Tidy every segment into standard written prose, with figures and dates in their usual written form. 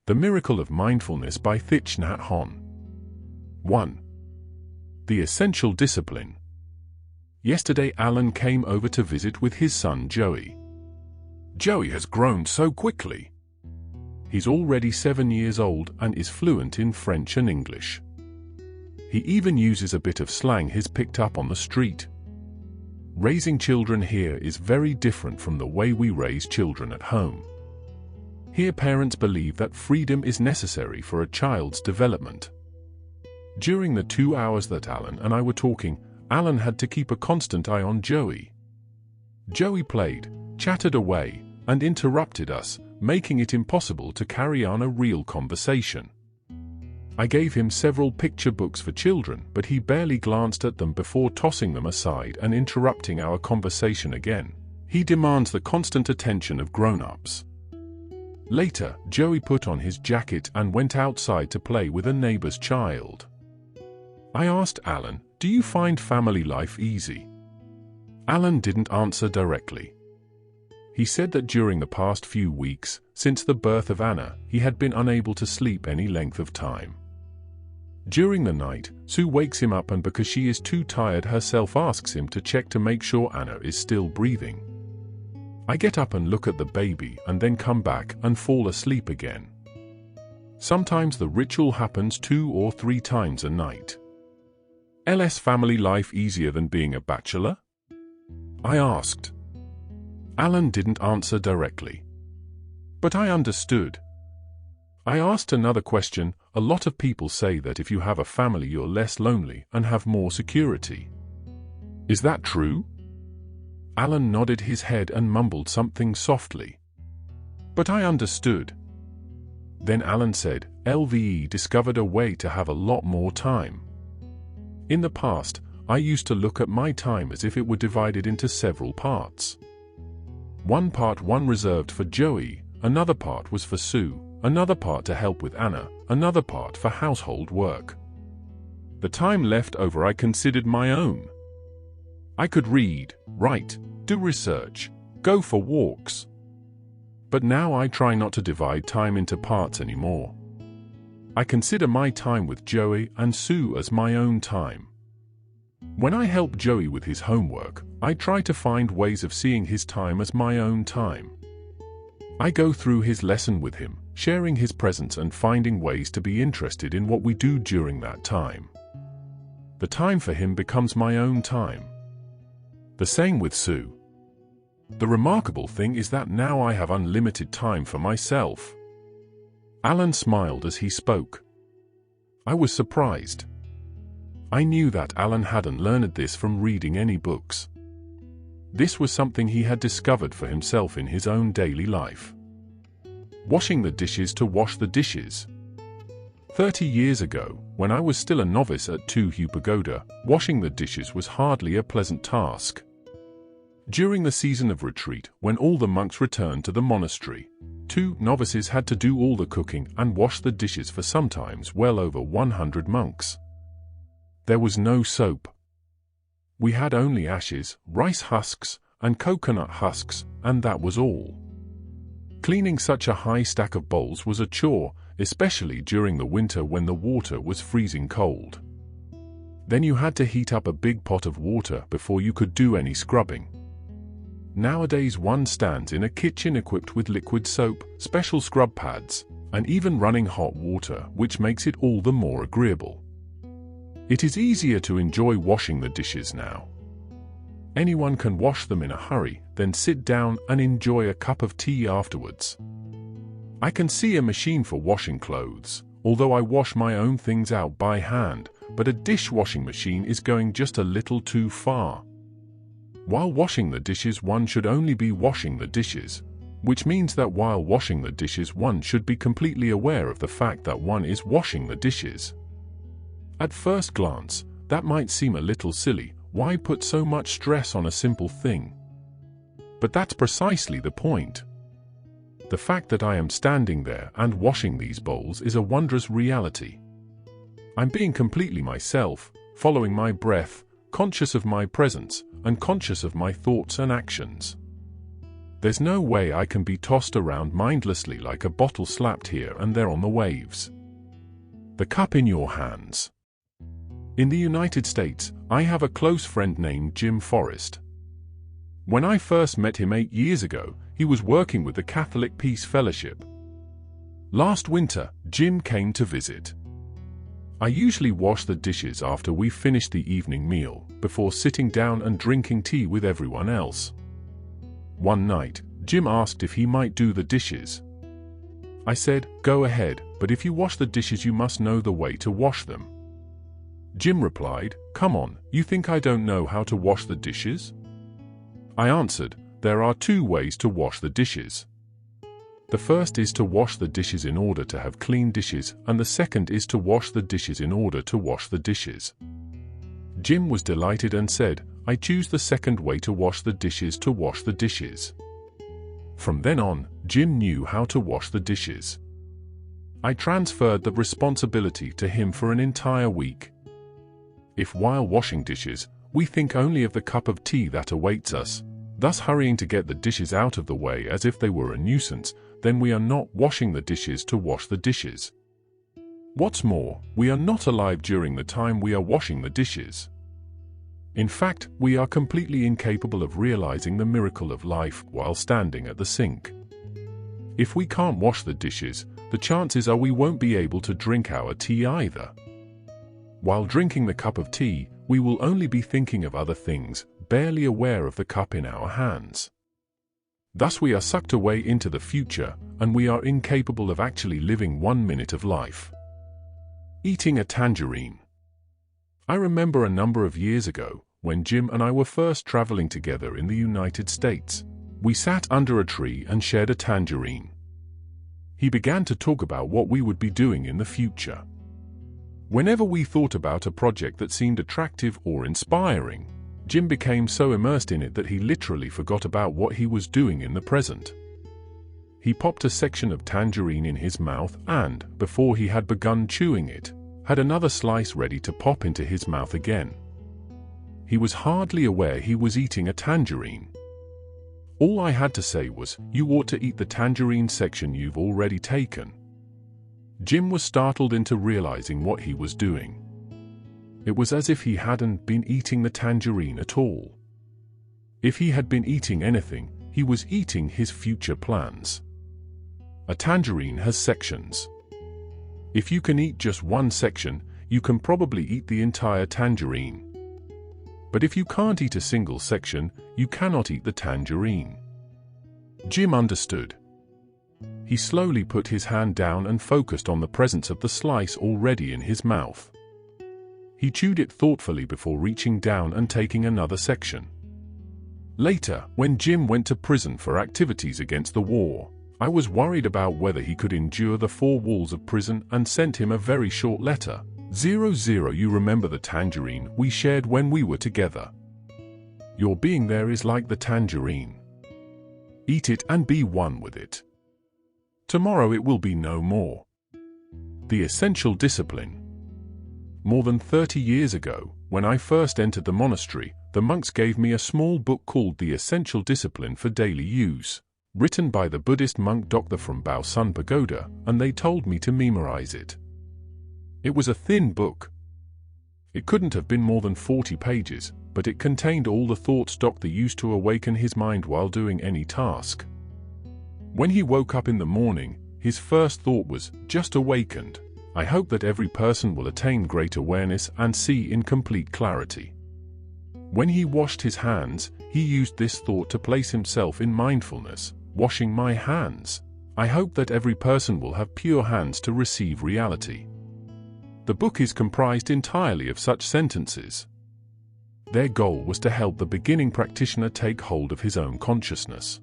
The Miracle of Mindfulness by Thich Nhat Hanh. 1. The Essential Discipline. Yesterday Alan came over to visit with his son Joey. Joey has grown so quickly. He's already 7 years old and is fluent in French and English. He even uses a bit of slang he's picked up on the street. Raising children here is very different from the way we raise children at home. Here parents believe that freedom is necessary for a child's development. During the 2 hours that Alan and I were talking, Alan had to keep a constant eye on Joey. Joey played, chattered away, and interrupted us, making it impossible to carry on a real conversation. I gave him several picture books for children, but he barely glanced at them before tossing them aside and interrupting our conversation again. He demands the constant attention of grown-ups. Later, Joey put on his jacket and went outside to play with a neighbor's child. I asked Alan, "Do you find family life easy?" Alan didn't answer directly. He said that during the past few weeks, since the birth of Anna, he had been unable to sleep any length of time. During the night, Sue wakes him up and because she is too tired herself asks him to check to make sure Anna is still breathing. I get up and look at the baby and then come back and fall asleep again. Sometimes the ritual happens 2 or 3 times a night. LS family life easier than being a bachelor? I asked. Alan didn't answer directly. But I understood. I asked another question. A lot of people say that if you have a family you're less lonely and have more security. Is that true? Alan nodded his head and mumbled something softly. But I understood. Then Alan said, LVE discovered a way to have a lot more time. In the past, I used to look at my time as if it were divided into several parts. One part reserved for Joey, another part was for Sue, another part to help with Anna, another part for household work. The time left over I considered my own. I could read, write, do research, go for walks. But now I try not to divide time into parts anymore. I consider my time with Joey and Sue as my own time. When I help Joey with his homework, I try to find ways of seeing his time as my own time. I go through his lesson with him, sharing his presence and finding ways to be interested in what we do during that time. The time for him becomes my own time. The same with Sue. The remarkable thing is that now I have unlimited time for myself. Alan smiled as he spoke. I was surprised. I knew that Alan hadn't learned this from reading any books. This was something he had discovered for himself in his own daily life. Washing the dishes to wash the dishes. 30 years ago, when I was still a novice at Tu Pagoda, washing the dishes was hardly a pleasant task. During the season of retreat, when all the monks returned to the monastery, 2 novices had to do all the cooking and wash the dishes for sometimes well over 100 monks. There was no soap. We had only ashes, rice husks, and coconut husks, and that was all. Cleaning such a high stack of bowls was a chore, especially during the winter when the water was freezing cold. Then you had to heat up a big pot of water before you could do any scrubbing. Nowadays one stands in a kitchen equipped with liquid soap, special scrub pads, and even running hot water, which makes it all the more agreeable. It is easier to enjoy washing the dishes now. Anyone can wash them in a hurry, then sit down and enjoy a cup of tea afterwards. I can see a machine for washing clothes, although I wash my own things out by hand, but a dishwashing machine is going just a little too far. While washing the dishes one should only be washing the dishes, which means that while washing the dishes one should be completely aware of the fact that one is washing the dishes. At first glance, that might seem a little silly. Why put so much stress on a simple thing? But that's precisely the point. The fact that I am standing there and washing these bowls is a wondrous reality. I'm being completely myself, following my breath, conscious of my presence, and conscious of my thoughts and actions. There's no way I can be tossed around mindlessly like a bottle slapped here and there on the waves. The cup in your hands. In the United States, I have a close friend named Jim Forrest. When I first met him 8 years ago, he was working with the Catholic Peace Fellowship. Last winter, Jim came to visit. I usually wash the dishes after we finish the evening meal, before sitting down and drinking tea with everyone else. One night, Jim asked if he might do the dishes. I said, "Go ahead, but if you wash the dishes you must know the way to wash them." Jim replied, "Come on, you think I don't know how to wash the dishes?" I answered, "There are 2 ways to wash the dishes. The first is to wash the dishes in order to have clean dishes, and the second is to wash the dishes in order to wash the dishes." Jim was delighted and said, "I choose the second way to wash the dishes to wash the dishes." From then on, Jim knew how to wash the dishes. I transferred the responsibility to him for an entire week. If while washing dishes, we think only of the cup of tea that awaits us, thus hurrying to get the dishes out of the way as if they were a nuisance, then we are not washing the dishes to wash the dishes. What's more, we are not alive during the time we are washing the dishes. In fact, we are completely incapable of realizing the miracle of life while standing at the sink. If we can't wash the dishes, the chances are we won't be able to drink our tea either. While drinking the cup of tea, we will only be thinking of other things, barely aware of the cup in our hands. Thus we are sucked away into the future, and we are incapable of actually living 1 minute of life. Eating a tangerine. I remember a number of years ago, when Jim and I were first traveling together in the United States. We sat under a tree and shared a tangerine. He began to talk about what we would be doing in the future. Whenever we thought about a project that seemed attractive or inspiring, Jim became so immersed in it that he literally forgot about what he was doing in the present. He popped a section of tangerine in his mouth and, before he had begun chewing it, had another slice ready to pop into his mouth again. He was hardly aware he was eating a tangerine. All I had to say was, "You ought to eat the tangerine section you've already taken." Jim was startled into realizing what he was doing. It was as if he hadn't been eating the tangerine at all. If he had been eating anything, he was eating his future plans. A tangerine has sections. If you can eat just one section, you can probably eat the entire tangerine. But if you can't eat a single section, you cannot eat the tangerine. Jim understood. He slowly put his hand down and focused on the presence of the slice already in his mouth. He chewed it thoughtfully before reaching down and taking another section. Later, when Jim went to prison for activities against the war, I was worried about whether he could endure the 4 walls of prison and sent him a very short letter. 00 You remember the tangerine we shared when we were together. Your being there is like the tangerine. Eat it and be one with it. Tomorrow it will be no more. The essential discipline. More than 30 years ago, when I first entered the monastery, the monks gave me a small book called The Essential Discipline for Daily Use, written by the Buddhist monk Dr. from Bao Sun Pagoda, and they told me to memorize it. It was a thin book. It couldn't have been more than 40 pages, but it contained all the thoughts Dr. used to awaken his mind while doing any task. When he woke up in the morning, his first thought was, "Just awakened. I hope that every person will attain great awareness and see in complete clarity." When he washed his hands, he used this thought to place himself in mindfulness, washing my hands. I hope that every person will have pure hands to receive reality. The book is comprised entirely of such sentences. Their goal was to help the beginning practitioner take hold of his own consciousness.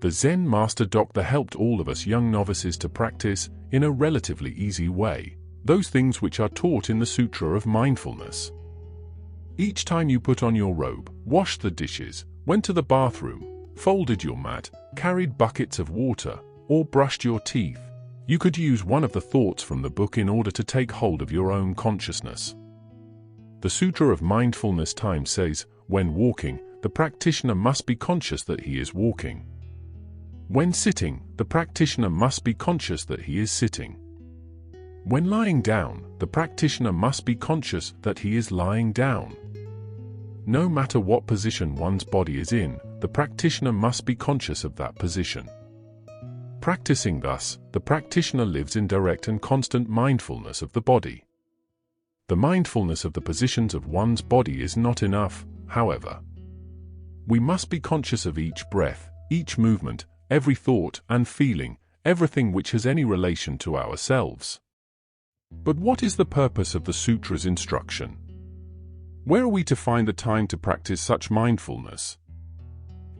The Zen Master Doctor helped all of us young novices to practice, in a relatively easy way, those things which are taught in the Sutra of Mindfulness. Each time you put on your robe, washed the dishes, went to the bathroom, folded your mat, carried buckets of water, or brushed your teeth, you could use one of the thoughts from the book in order to take hold of your own consciousness. The Sutra of Mindfulness time says, when walking, the practitioner must be conscious that he is walking. When sitting, the practitioner must be conscious that he is sitting. When lying down, the practitioner must be conscious that he is lying down. No matter what position one's body is in, the practitioner must be conscious of that position. Practicing thus, the practitioner lives in direct and constant mindfulness of the body. The mindfulness of the positions of one's body is not enough, however. We must be conscious of each breath, each movement, every thought and feeling, everything which has any relation to ourselves. But what is the purpose of the sutra's instruction? Where are we to find the time to practice such mindfulness?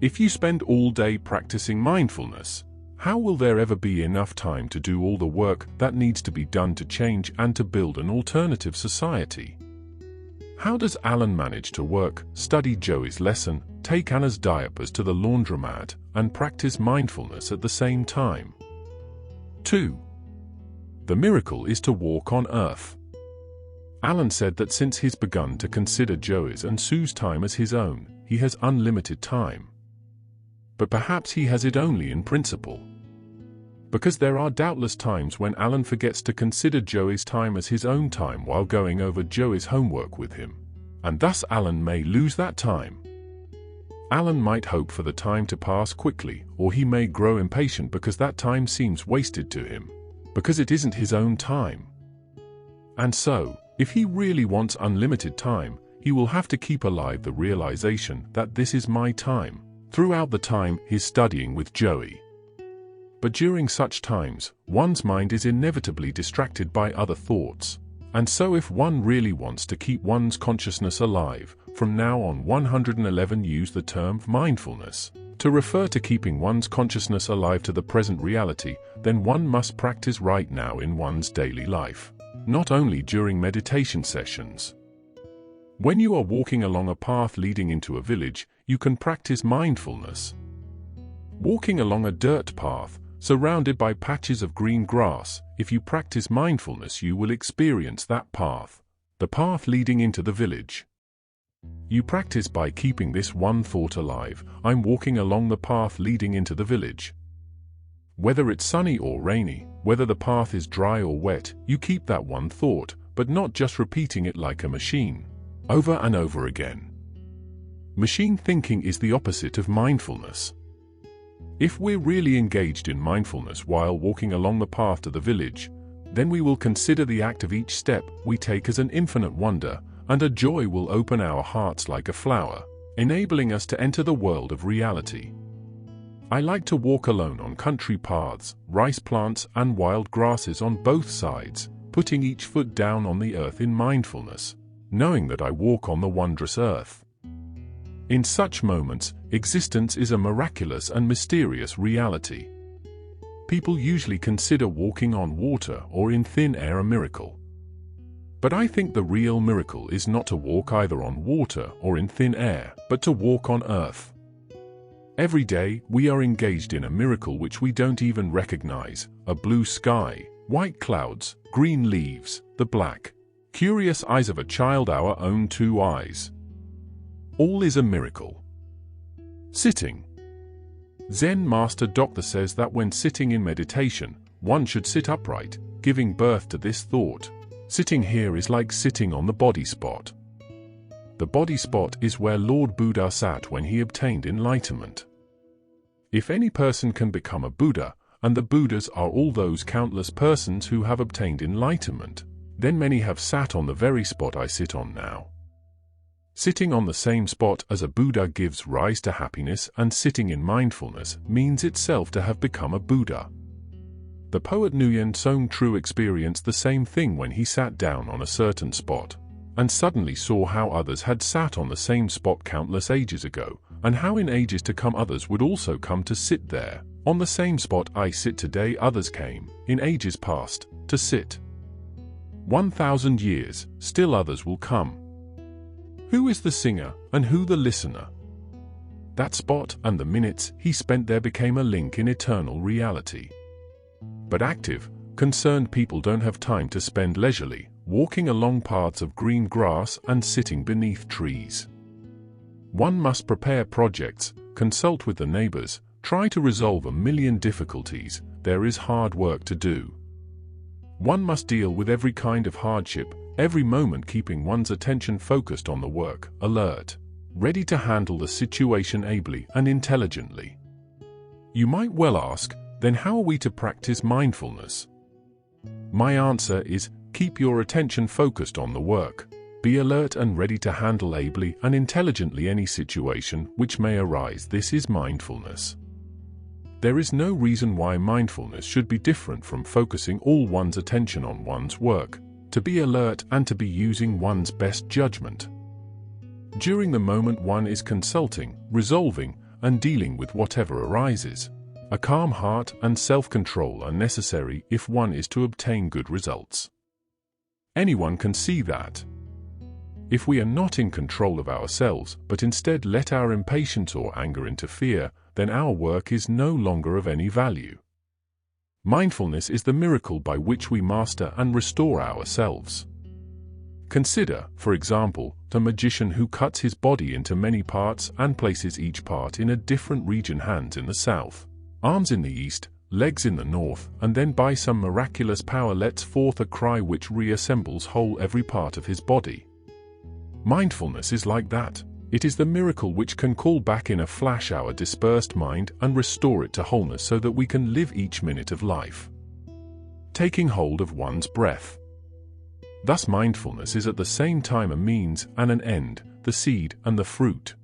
If you spend all day practicing mindfulness, how will there ever be enough time to do all the work that needs to be done to change and to build an alternative society? How does Alan manage to work, study Joey's lesson, take Anna's diapers to the laundromat, and practice mindfulness at the same time? 2. The miracle is to walk on earth. Alan said that since he's begun to consider Joey's and Sue's time as his own, he has unlimited time. But perhaps he has it only in principle. Because there are doubtless times when Alan forgets to consider Joey's time as his own time while going over Joey's homework with him, and thus Alan may lose that time. Alan might hope for the time to pass quickly, or he may grow impatient because that time seems wasted to him, because it isn't his own time. And so, if he really wants unlimited time, he will have to keep alive the realization that this is my time, throughout the time he's studying with Joey. But during such times, one's mind is inevitably distracted by other thoughts, and so if one really wants to keep one's consciousness alive, from now on 111 use the term mindfulness to refer to keeping one's consciousness alive to the present reality, then one must practice right now in one's daily life, not only during meditation sessions. When you are walking along a path leading into a village, you can practice mindfulness. Walking along a dirt path, surrounded by patches of green grass, if you practice mindfulness you will experience that path, the path leading into the village. You practice by keeping this one thought alive: I'm walking along the path leading into the village. Whether it's sunny or rainy, whether the path is dry or wet, you keep that one thought, but not just repeating it like a machine, over and over again. Machine thinking is the opposite of mindfulness. If we're really engaged in mindfulness while walking along the path to the village, then we will consider the act of each step we take as an infinite wonder, and a joy will open our hearts like a flower, enabling us to enter the world of reality. I like to walk alone on country paths, rice plants and wild grasses on both sides, putting each foot down on the earth in mindfulness, knowing that I walk on the wondrous earth. In such moments, existence is a miraculous and mysterious reality. People usually consider walking on water or in thin air a miracle. But I think the real miracle is not to walk either on water or in thin air, but to walk on earth. Every day, we are engaged in a miracle which we don't even recognize: a blue sky, white clouds, green leaves, the black, curious eyes of a child, our own two eyes. All is a miracle. Sitting. Zen Master Doctor says that when sitting in meditation, one should sit upright, giving birth to this thought: sitting here is like sitting on the body spot. The body spot is where Lord Buddha sat when he obtained enlightenment. If any person can become a Buddha, and the Buddhas are all those countless persons who have obtained enlightenment, then many have sat on the very spot I sit on now. Sitting on the same spot as a Buddha gives rise to happiness, and sitting in mindfulness means itself to have become a Buddha. The poet Nguyen Song Tru experienced the same thing when he sat down on a certain spot, and suddenly saw how others had sat on the same spot countless ages ago, and how in ages to come others would also come to sit there. On the same spot I sit today, others came, in ages past, to sit. 1,000 years, still others will come. Who is the singer, and who the listener? That spot and the minutes he spent there became a link in eternal reality. But active, concerned people don't have time to spend leisurely, walking along paths of green grass and sitting beneath trees. One must prepare projects, consult with the neighbors, try to resolve a million difficulties. There is hard work to do. One must deal with every kind of hardship, every moment keeping one's attention focused on the work, alert, ready to handle the situation ably and intelligently. You might well ask, then how are we to practice mindfulness? My answer is, keep your attention focused on the work. Be alert and ready to handle ably and intelligently any situation which may arise. This is mindfulness. There is no reason why mindfulness should be different from focusing all one's attention on one's work, to be alert and to be using one's best judgment. During the moment one is consulting, resolving, and dealing with whatever arises, a calm heart and self-control are necessary if one is to obtain good results. Anyone can see that. If we are not in control of ourselves, but instead let our impatience or anger interfere, then our work is no longer of any value. Mindfulness is the miracle by which we master and restore ourselves. Consider, for example, the magician who cuts his body into many parts and places each part in a different region: hands in the south, arms in the east, legs in the north, and then by some miraculous power lets forth a cry which reassembles whole every part of his body. Mindfulness is like that. It is the miracle which can call back in a flash our dispersed mind and restore it to wholeness so that we can live each minute of life, taking hold of one's breath. Thus mindfulness is at the same time a means and an end, the seed and the fruit.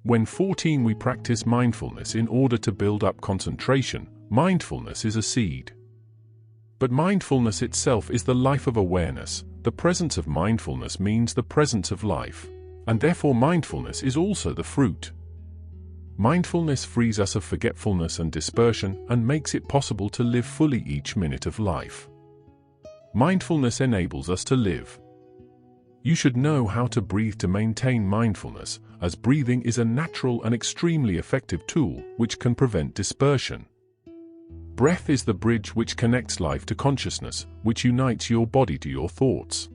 When 14 we practice mindfulness in order to build up concentration, mindfulness is a seed. But mindfulness itself is the life of awareness. The presence of mindfulness means the presence of life, and therefore mindfulness is also the fruit. Mindfulness frees us of forgetfulness and dispersion and makes it possible to live fully each minute of life. Mindfulness enables us to live. You should know how to breathe to maintain mindfulness, as breathing is a natural and extremely effective tool which can prevent dispersion. Breath is the bridge which connects life to consciousness, which unites your body to your thoughts.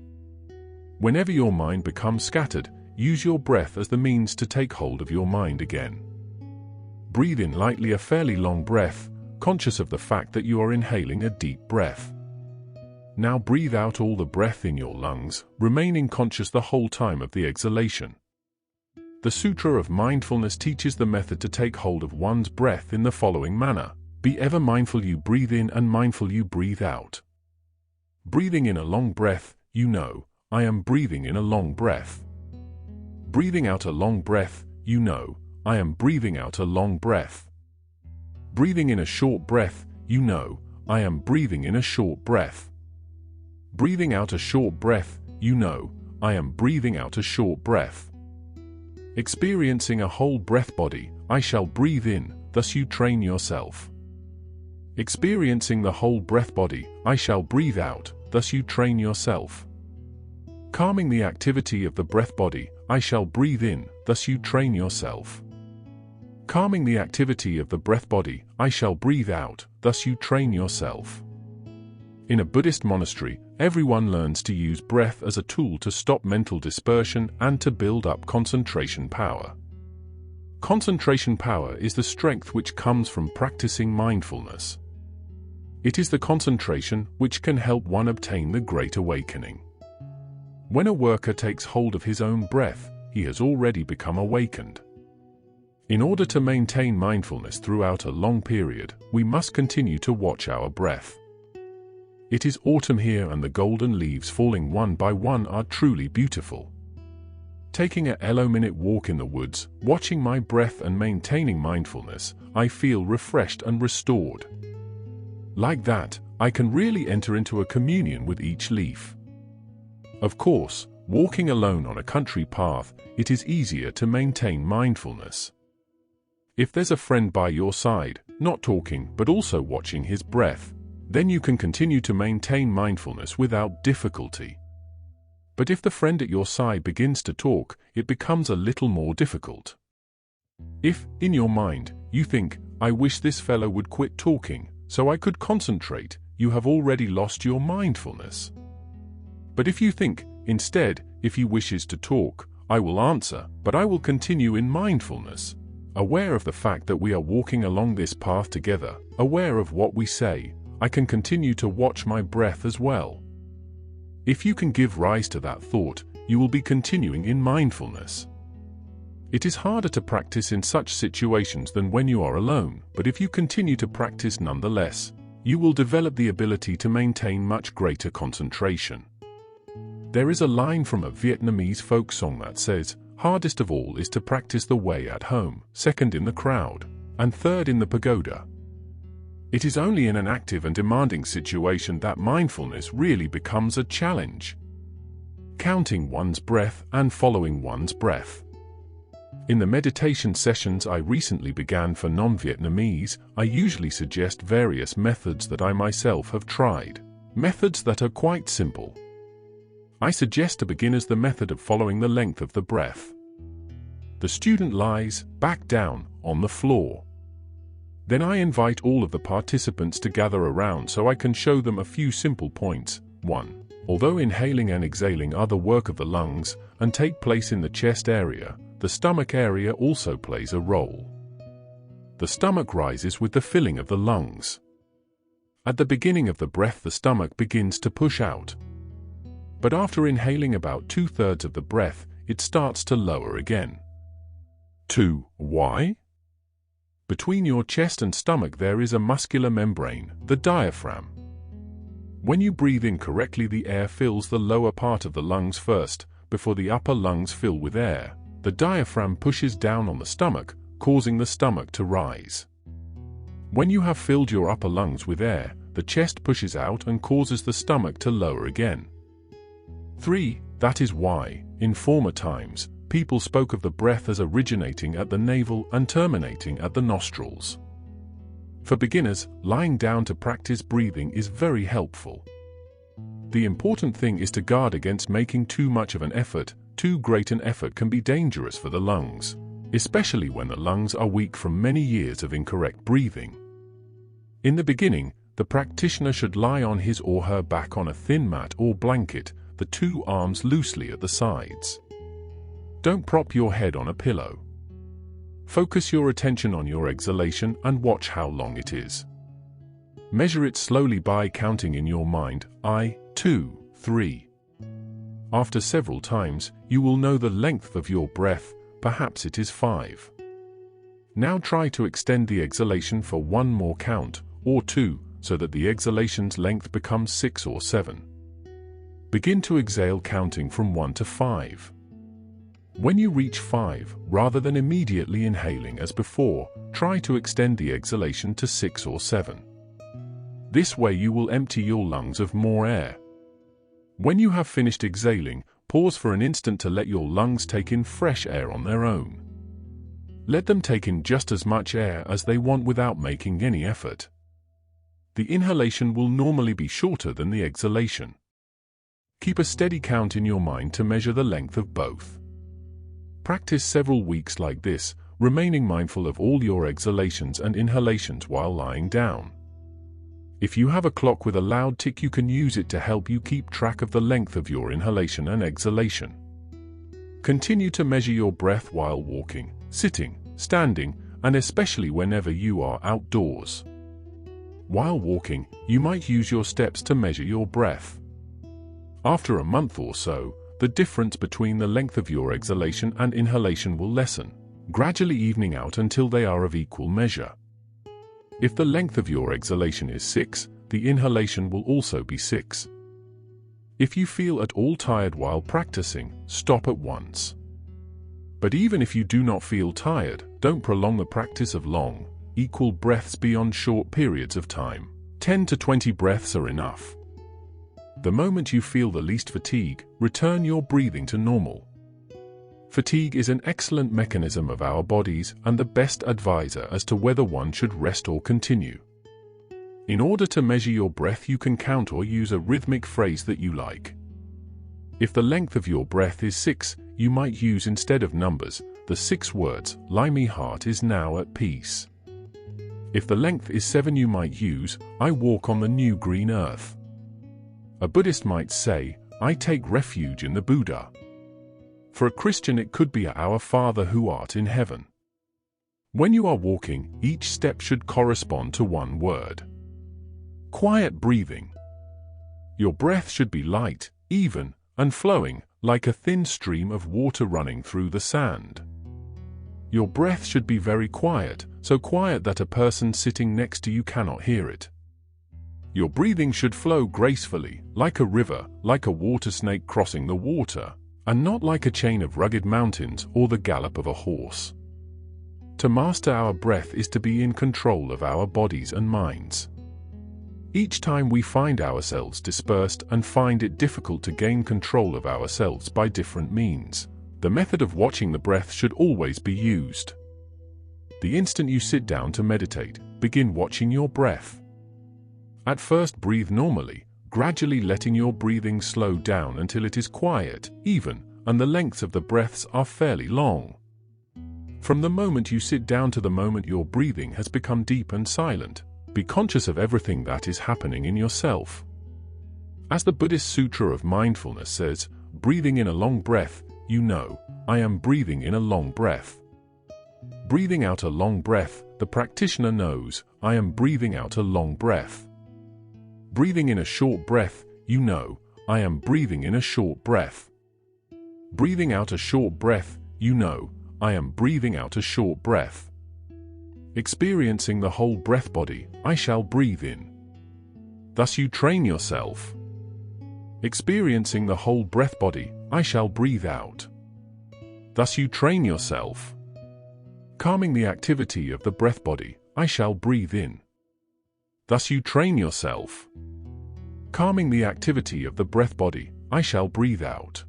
Whenever your mind becomes scattered, use your breath as the means to take hold of your mind again. Breathe in lightly a fairly long breath, conscious of the fact that you are inhaling a deep breath. Now breathe out all the breath in your lungs, remaining conscious the whole time of the exhalation. The Sutra of Mindfulness teaches the method to take hold of one's breath in the following manner. Be ever mindful you breathe in and mindful you breathe out. Breathing in a long breath, you know, I am breathing in a long breath. Breathing out a long breath, you know, I am breathing out a long breath. Breathing in a short breath, you know, I am breathing in a short breath. Breathing out a short breath, you know, I am breathing out a short breath. Experiencing a whole breath body, I shall breathe in, thus you train yourself. Experiencing the whole breath body, I shall breathe out, thus you train yourself. Calming the activity of the breath body, I shall breathe in, thus you train yourself. Calming the activity of the breath body, I shall breathe out, thus you train yourself. In a Buddhist monastery, everyone learns to use breath as a tool to stop mental dispersion and to build up concentration power. Concentration power is the strength which comes from practicing mindfulness. It is the concentration which can help one obtain the Great Awakening. When a worker takes hold of his own breath, he has already become awakened. In order to maintain mindfulness throughout a long period, we must continue to watch our breath. It is autumn here and the golden leaves falling one by one are truly beautiful. Taking a 10-minute walk in the woods, watching my breath and maintaining mindfulness, I feel refreshed and restored. Like that, I can really enter into a communion with each leaf. Of course, walking alone on a country path, it is easier to maintain mindfulness. If there's a friend by your side, not talking but also watching his breath, then you can continue to maintain mindfulness without difficulty. But if the friend at your side begins to talk, it becomes a little more difficult. If, in your mind, you think, I wish this fellow would quit talking, so I could concentrate, you have already lost your mindfulness. But if you think, instead, if he wishes to talk, I will answer, but I will continue in mindfulness, aware of the fact that we are walking along this path together, aware of what we say. I can continue to watch my breath as well. If you can give rise to that thought, you will be continuing in mindfulness. It is harder to practice in such situations than when you are alone, but if you continue to practice nonetheless, you will develop the ability to maintain much greater concentration. There is a line from a Vietnamese folk song that says, "Hardest of all is to practice the way at home, second in the crowd, and third in the pagoda." It is only in an active and demanding situation that mindfulness really becomes a challenge. Counting one's breath and following one's breath. In the meditation sessions I recently began for non-Vietnamese, I usually suggest various methods that I myself have tried, methods that are quite simple. I suggest to beginners the method of following the length of the breath. The student lies, back down, on the floor. Then I invite all of the participants to gather around so I can show them a few simple points. 1. Although inhaling and exhaling are the work of the lungs and take place in the chest area, the stomach area also plays a role. The stomach rises with the filling of the lungs. At the beginning of the breath, the stomach begins to push out. But after inhaling about 2/3 of the breath, it starts to lower again. 2. Why? Between your chest and stomach there is a muscular membrane, the diaphragm. When you breathe in correctly, the air fills the lower part of the lungs first, before the upper lungs fill with air. The diaphragm pushes down on the stomach, causing the stomach to rise. When you have filled your upper lungs with air, the chest pushes out and causes the stomach to lower again. 3. That is why, in former times, people spoke of the breath as originating at the navel and terminating at the nostrils. For beginners, lying down to practice breathing is very helpful. The important thing is to guard against making too much of an effort. Too great an effort can be dangerous for the lungs, especially when the lungs are weak from many years of incorrect breathing. In the beginning, the practitioner should lie on his or her back on a thin mat or blanket, the two arms loosely at the sides. Don't prop your head on a pillow. Focus your attention on your exhalation and watch how long it is. Measure it slowly by counting in your mind, 2, 3. After several times, you will know the length of your breath, perhaps it is 5. Now try to extend the exhalation for one more count, or 2, so that the exhalation's length becomes 6 or 7. Begin to exhale counting from 1 to 5. When you reach 5, rather than immediately inhaling as before, try to extend the exhalation to 6 or 7. This way you will empty your lungs of more air. When you have finished exhaling, pause for an instant to let your lungs take in fresh air on their own. Let them take in just as much air as they want without making any effort. The inhalation will normally be shorter than the exhalation. Keep a steady count in your mind to measure the length of both. Practice several weeks like this, remaining mindful of all your exhalations and inhalations while lying down. If you have a clock with a loud tick, you can use it to help you keep track of the length of your inhalation and exhalation. Continue to measure your breath while walking, sitting, standing, and especially whenever you are outdoors. While walking, you might use your steps to measure your breath. After a month or so, the difference between the length of your exhalation and inhalation will lessen, gradually evening out until they are of equal measure. If the length of your exhalation is 6, the inhalation will also be 6. If you feel at all tired while practicing, stop at once. But even if you do not feel tired, don't prolong the practice of long, equal breaths beyond short periods of time. 10 to 20 breaths are enough. The moment you feel the least fatigue, return your breathing to normal. Fatigue is an excellent mechanism of our bodies and the best advisor as to whether one should rest or continue. In order to measure your breath, you can count or use a rhythmic phrase that you like. If the length of your breath is 6, you might use instead of numbers, the 6 words, "My heart is now at peace." If the length is 7, you might use, "I walk on the new green earth." A Buddhist might say, "I take refuge in the Buddha." For a Christian, it could be Our Father who art in heaven. When you are walking, each step should correspond to one word. Quiet breathing. Your breath should be light, even, and flowing, like a thin stream of water running through the sand. Your breath should be very quiet, so quiet that a person sitting next to you cannot hear it. Your breathing should flow gracefully, like a river, like a water snake crossing the water, and not like a chain of rugged mountains or the gallop of a horse. To master our breath is to be in control of our bodies and minds. Each time we find ourselves dispersed and find it difficult to gain control of ourselves by different means, the method of watching the breath should always be used. The instant you sit down to meditate, begin watching your breath. At first, breathe normally, gradually letting your breathing slow down until it is quiet, even, and the lengths of the breaths are fairly long. From the moment you sit down to the moment your breathing has become deep and silent, be conscious of everything that is happening in yourself. As the Buddhist Sutra of Mindfulness says, breathing in a long breath, you know, I am breathing in a long breath. Breathing out a long breath, the practitioner knows, I am breathing out a long breath. Breathing in a short breath, you know, I am breathing in a short breath. Breathing out a short breath, you know, I am breathing out a short breath. Experiencing the whole breath body, I shall breathe in. Thus you train yourself. Experiencing the whole breath body, I shall breathe out. Thus you train yourself. Calming the activity of the breath body, I shall breathe in. Thus you train yourself. Calming the activity of the breath body, I shall breathe out.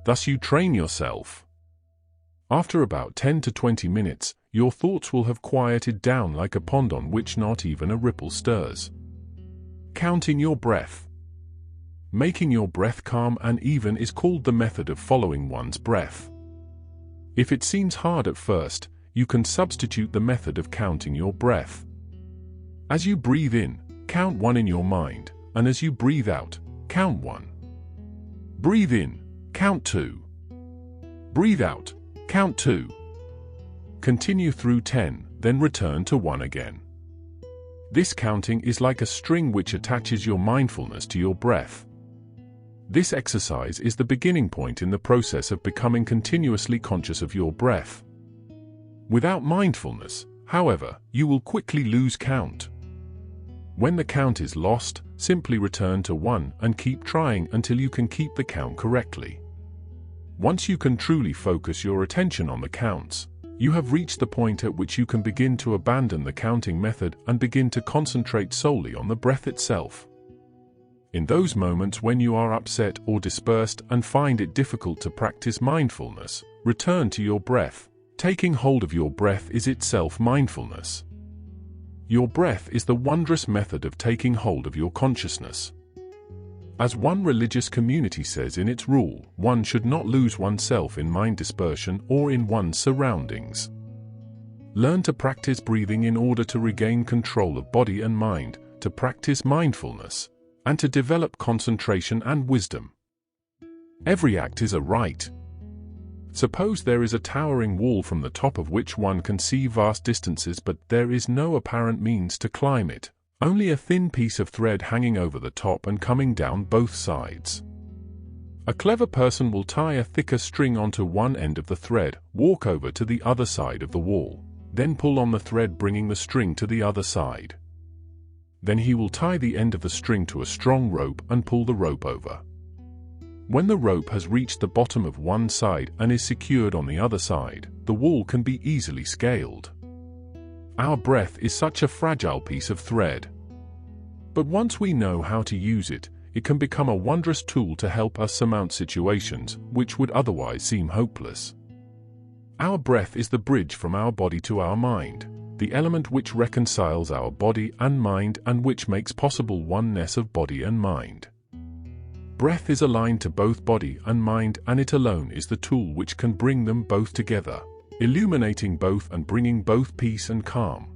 Thus you train yourself. After about 10 to 20 minutes, your thoughts will have quieted down like a pond on which not even a ripple stirs. Counting your breath. Making your breath calm and even is called the method of following one's breath. If it seems hard at first, you can substitute the method of counting your breath. As you breathe in, count 1 in your mind, and as you breathe out, count 1. Breathe in, count 2. Breathe out, count 2. Continue through 10, then return to 1 again. This counting is like a string which attaches your mindfulness to your breath. This exercise is the beginning point in the process of becoming continuously conscious of your breath. Without mindfulness, however, you will quickly lose count. When the count is lost, simply return to 1 and keep trying until you can keep the count correctly. Once you can truly focus your attention on the counts, you have reached the point at which you can begin to abandon the counting method and begin to concentrate solely on the breath itself. In those moments when you are upset or dispersed and find it difficult to practice mindfulness, return to your breath. Taking hold of your breath is itself mindfulness. Your breath is the wondrous method of taking hold of your consciousness. As one religious community says in its rule, one should not lose oneself in mind dispersion or in one's surroundings. Learn to practice breathing in order to regain control of body and mind, to practice mindfulness, and to develop concentration and wisdom. Every act is a right. Suppose there is a towering wall from the top of which one can see vast distances, but there is no apparent means to climb it. Only a thin piece of thread hanging over the top and coming down both sides. A clever person will tie a thicker string onto one end of the thread, walk over to the other side of the wall, then pull on the thread bringing the string to the other side. Then he will tie the end of the string to a strong rope and pull the rope over. When the rope has reached the bottom of one side and is secured on the other side, the wall can be easily scaled. Our breath is such a fragile piece of thread. But once we know how to use it, it can become a wondrous tool to help us surmount situations which would otherwise seem hopeless. Our breath is the bridge from our body to our mind, the element which reconciles our body and mind and which makes possible oneness of body and mind. Breath is aligned to both body and mind, and it alone is the tool which can bring them both together, illuminating both and bringing both peace and calm.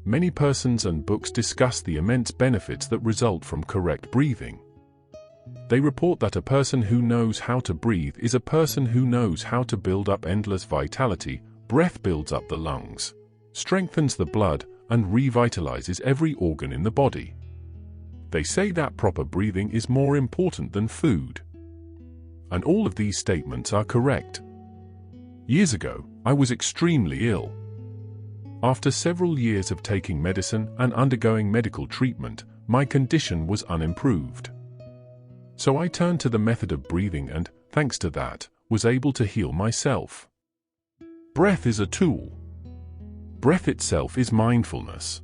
Many persons and books discuss the immense benefits that result from correct breathing. They report that a person who knows how to breathe is a person who knows how to build up endless vitality. Breath builds up the lungs, strengthens the blood, and revitalizes every organ in the body. They say that proper breathing is more important than food. And all of these statements are correct. Years ago, I was extremely ill. After several years of taking medicine and undergoing medical treatment, my condition was unimproved. So I turned to the method of breathing and, thanks to that, was able to heal myself. Breath is a tool. Breath itself is mindfulness.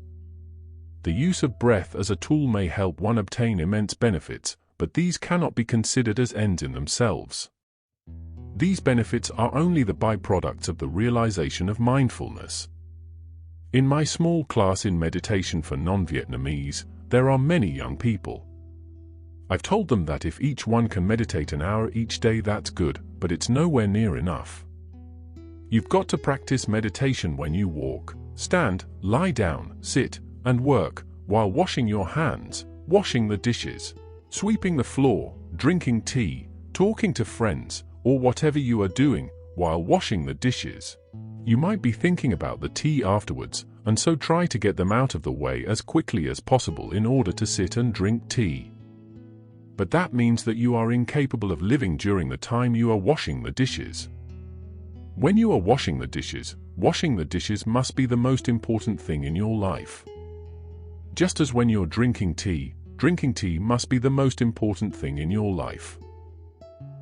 The use of breath as a tool may help one obtain immense benefits, but these cannot be considered as ends in themselves. These benefits are only the byproducts of the realization of mindfulness. In my small class in meditation for non-Vietnamese, there are many young people. I've told them that if each one can meditate an hour each day, that's good, but it's nowhere near enough. You've got to practice meditation when you walk, stand, lie down, sit, and work, while washing your hands, washing the dishes, sweeping the floor, drinking tea, talking to friends, or whatever you are doing while washing the dishes. You might be thinking about the tea afterwards, and so try to get them out of the way as quickly as possible in order to sit and drink tea. But that means that you are incapable of living during the time you are washing the dishes. When you are washing the dishes must be the most important thing in your life. Just as when you're drinking tea must be the most important thing in your life.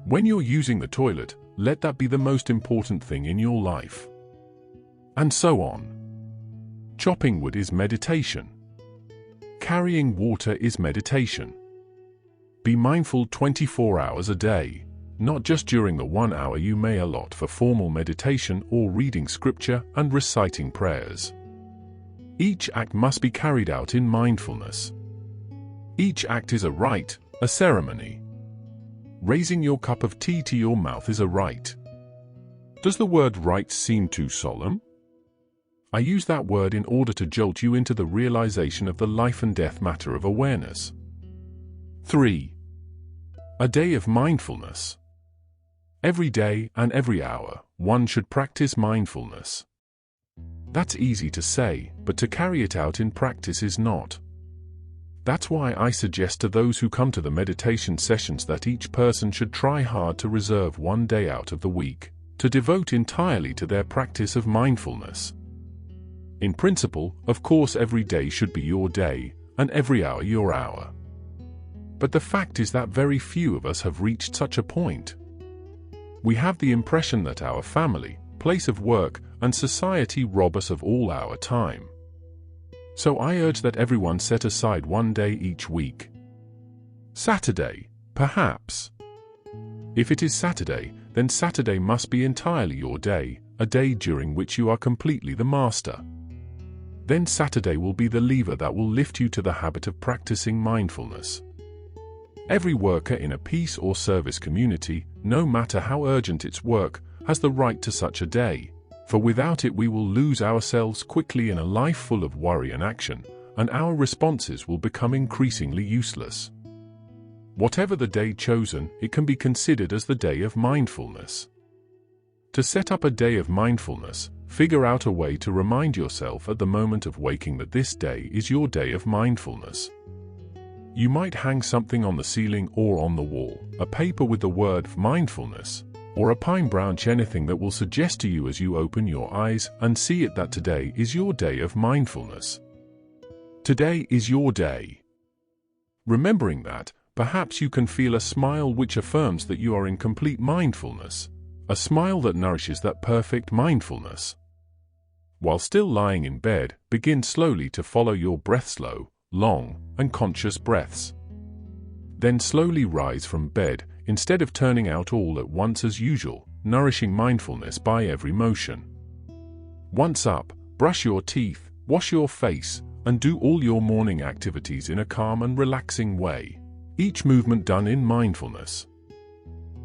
When you're using the toilet, let that be the most important thing in your life. And so on. Chopping wood is meditation. Carrying water is meditation. Be mindful 24 hours a day, not just during the 1 hour you may allot for formal meditation or reading scripture and reciting prayers. Each act must be carried out in mindfulness. Each act is a rite, a ceremony. Raising your cup of tea to your mouth is a rite. Does the word rite seem too solemn? I use that word in order to jolt you into the realization of the life and death matter of awareness. 3. A day of mindfulness. Every day and every hour, one should practice mindfulness. That's easy to say, but to carry it out in practice is not. That's why I suggest to those who come to the meditation sessions that each person should try hard to reserve one day out of the week, to devote entirely to their practice of mindfulness. In principle, of course, every day should be your day, and every hour your hour. But the fact is that very few of us have reached such a point. We have the impression that our family, place of work, and society rob us of all our time. So I urge that everyone set aside one day each week. Saturday, perhaps. If it is Saturday, then Saturday must be entirely your day, a day during which you are completely the master. Then Saturday will be the lever that will lift you to the habit of practicing mindfulness. Every worker in a peace or service community, no matter how urgent its work, has the right to such a day, for without it we will lose ourselves quickly in a life full of worry and action, and our responses will become increasingly useless. Whatever the day chosen, it can be considered as the day of mindfulness. To set up a day of mindfulness, figure out a way to remind yourself at the moment of waking that this day is your day of mindfulness. You might hang something on the ceiling or on the wall, a paper with the word mindfulness, or a pine branch, anything that will suggest to you as you open your eyes and see it that today is your day of mindfulness. Today is your day. Remembering that, perhaps you can feel a smile which affirms that you are in complete mindfulness, a smile that nourishes that perfect mindfulness. While still lying in bed, begin slowly to follow your breath, slow, long, and conscious breaths. Then slowly rise from bed, instead of turning out all at once as usual, nourishing mindfulness by every motion. Once up, brush your teeth, wash your face, and do all your morning activities in a calm and relaxing way, each movement done in mindfulness.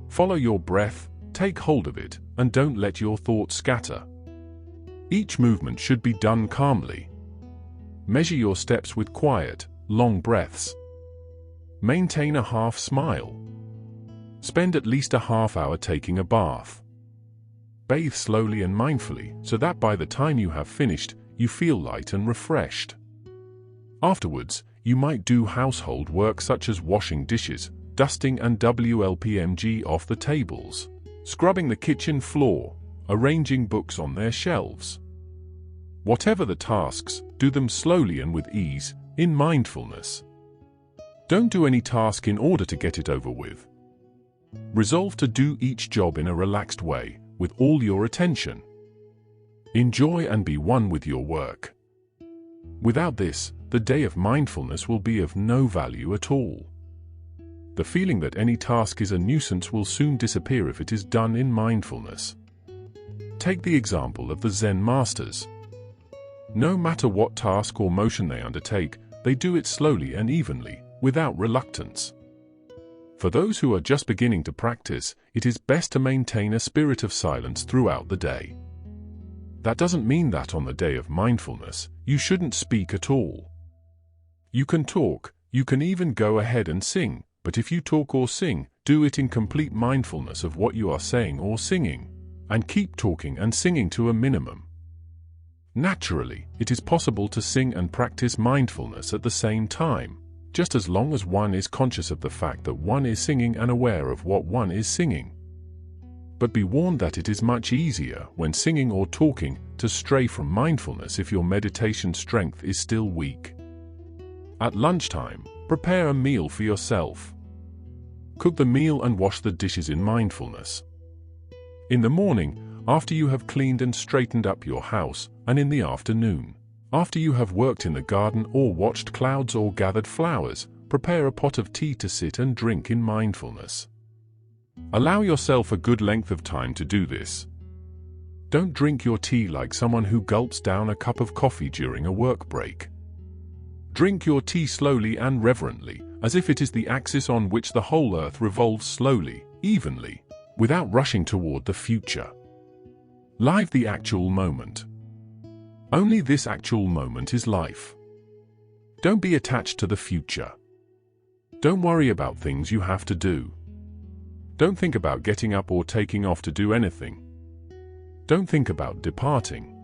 Follow your breath, take hold of it, and don't let your thoughts scatter. Each movement should be done calmly. Measure your steps with quiet, long breaths. Maintain a half smile. Spend at least a half hour taking a bath. Bathe slowly and mindfully so that by the time you have finished, you feel light and refreshed. Afterwards, you might do household work such as washing dishes, dusting and WLPMG off the tables, scrubbing the kitchen floor, arranging books on their shelves. Whatever the tasks, do them slowly and with ease, in mindfulness. Don't do any task in order to get it over with. Resolve to do each job in a relaxed way, with all your attention. Enjoy and be one with your work. Without this, the day of mindfulness will be of no value at all. The feeling that any task is a nuisance will soon disappear if it is done in mindfulness. Take the example of the Zen masters. No matter what task or motion they undertake, they do it slowly and evenly, without reluctance. For those who are just beginning to practice, it is best to maintain a spirit of silence throughout the day. That doesn't mean that on the day of mindfulness, you shouldn't speak at all. You can talk, you can even go ahead and sing, but if you talk or sing, do it in complete mindfulness of what you are saying or singing, and keep talking and singing to a minimum. Naturally, it is possible to sing and practice mindfulness at the same time, just as long as one is conscious of the fact that one is singing and aware of what one is singing. But be warned that it is much easier when singing or talking to stray from mindfulness if your meditation strength is still weak. At lunchtime, prepare a meal for yourself. Cook the meal and wash the dishes in mindfulness. In the morning, after you have cleaned and straightened up your house, and in the afternoon, after you have worked in the garden or watched clouds or gathered flowers, prepare a pot of tea to sit and drink in mindfulness. Allow yourself a good length of time to do this. Don't drink your tea like someone who gulps down a cup of coffee during a work break. Drink your tea slowly and reverently, as if it is the axis on which the whole earth revolves slowly, evenly, without rushing toward the future. Live the actual moment. Only this actual moment is life. Don't be attached to the future. Don't worry about things you have to do. Don't think about getting up or taking off to do anything. Don't think about departing.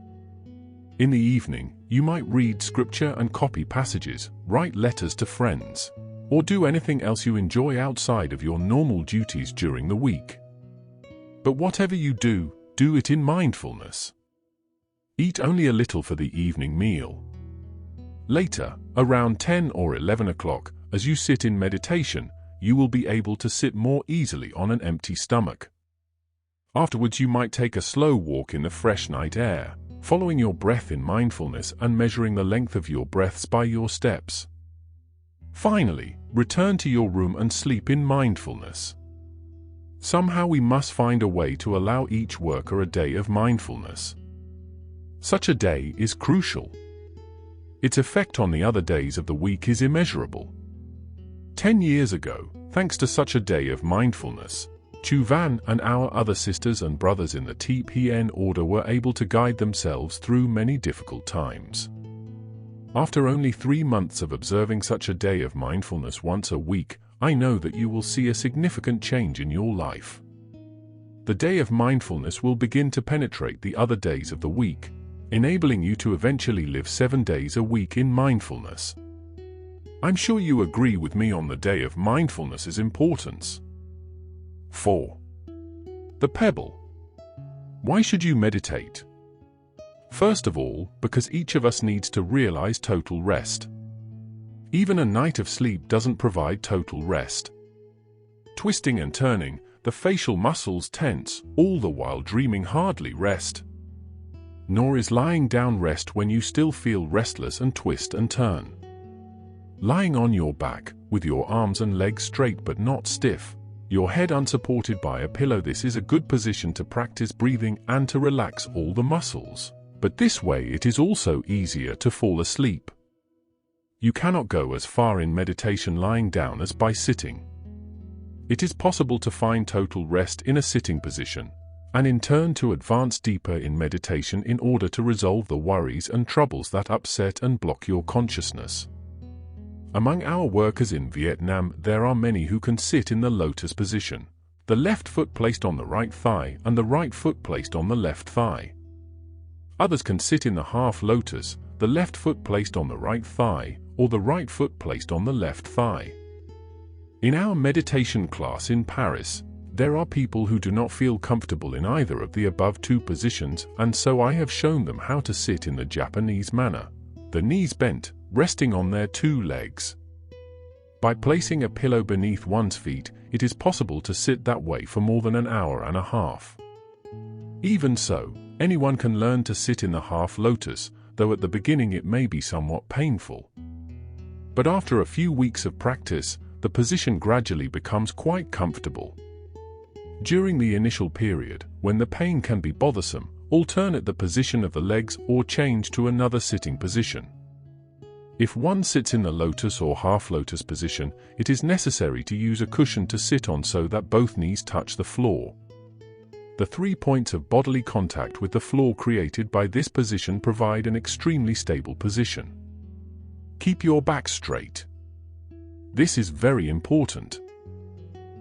In the evening, you might read scripture and copy passages, write letters to friends, or do anything else you enjoy outside of your normal duties during the week. But whatever you do, do it in mindfulness. Eat only a little for the evening meal. Later, around 10 or 11 o'clock, as you sit in meditation, you will be able to sit more easily on an empty stomach. Afterwards, you might take a slow walk in the fresh night air, following your breath in mindfulness and measuring the length of your breaths by your steps. Finally, return to your room and sleep in mindfulness. Somehow we must find a way to allow each worker a day of mindfulness. Such a day is crucial. Its effect on the other days of the week is immeasurable. 10 years ago, thanks to such a day of mindfulness, Chu Van and our other sisters and brothers in the TPN order were able to guide themselves through many difficult times. After only 3 months of observing such a day of mindfulness once a week, I know that you will see a significant change in your life. The day of mindfulness will begin to penetrate the other days of the week, enabling you to eventually live 7 days a week in mindfulness. I'm sure you agree with me on the day of mindfulness's importance. 4. The pebble. Why should you meditate? First of all, because each of us needs to realize total rest. Even a night of sleep doesn't provide total rest. Twisting and turning, the facial muscles tense, all the while dreaming hardly rest. Nor is lying down rest when you still feel restless and twist and turn. Lying on your back, with your arms and legs straight but not stiff, your head unsupported by a pillow, this is a good position to practice breathing and to relax all the muscles. But this way it is also easier to fall asleep. You cannot go as far in meditation lying down as by sitting. It is possible to find total rest in a sitting position, and in turn to advance deeper in meditation in order to resolve the worries and troubles that upset and block your consciousness. Among our workers in Vietnam, there are many who can sit in the lotus position, the left foot placed on the right thigh and the right foot placed on the left thigh. Others can sit in the half lotus, the left foot placed on the right thigh, or the right foot placed on the left thigh. In our meditation class in Paris, there are people who do not feel comfortable in either of the above two positions, and so I have shown them how to sit in the Japanese manner, the knees bent, resting on their two legs. By placing a pillow beneath one's feet, it is possible to sit that way for more than an hour and a half. Even so, anyone can learn to sit in the half lotus, though at the beginning it may be somewhat painful. But after a few weeks of practice, the position gradually becomes quite comfortable. During the initial period, when the pain can be bothersome, alternate the position of the legs or change to another sitting position. If one sits in the lotus or half lotus position, it is necessary to use a cushion to sit on so that both knees touch the floor. The 3 points of bodily contact with the floor created by this position provide an extremely stable position. Keep your back straight. This is very important.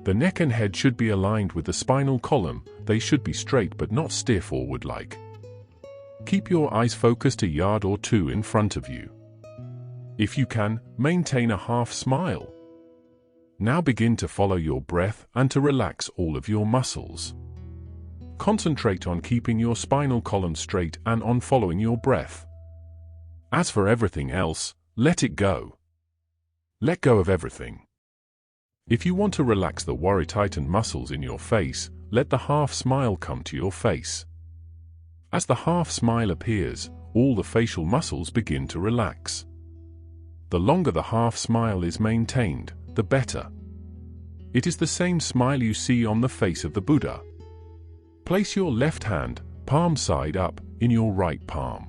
The neck and head should be aligned with the spinal column. They should be straight but not steer forward-like. Keep your eyes focused a yard or two in front of you. If you can, maintain a half smile. Now begin to follow your breath and to relax all of your muscles. Concentrate on keeping your spinal column straight and on following your breath. As for everything else, let it go. Let go of everything. If you want to relax the worry-tightened muscles in your face, let the half smile come to your face. As the half smile appears, all the facial muscles begin to relax. The longer the half smile is maintained, the better. It is the same smile you see on the face of the Buddha. Place your left hand, palm side up, in your right palm.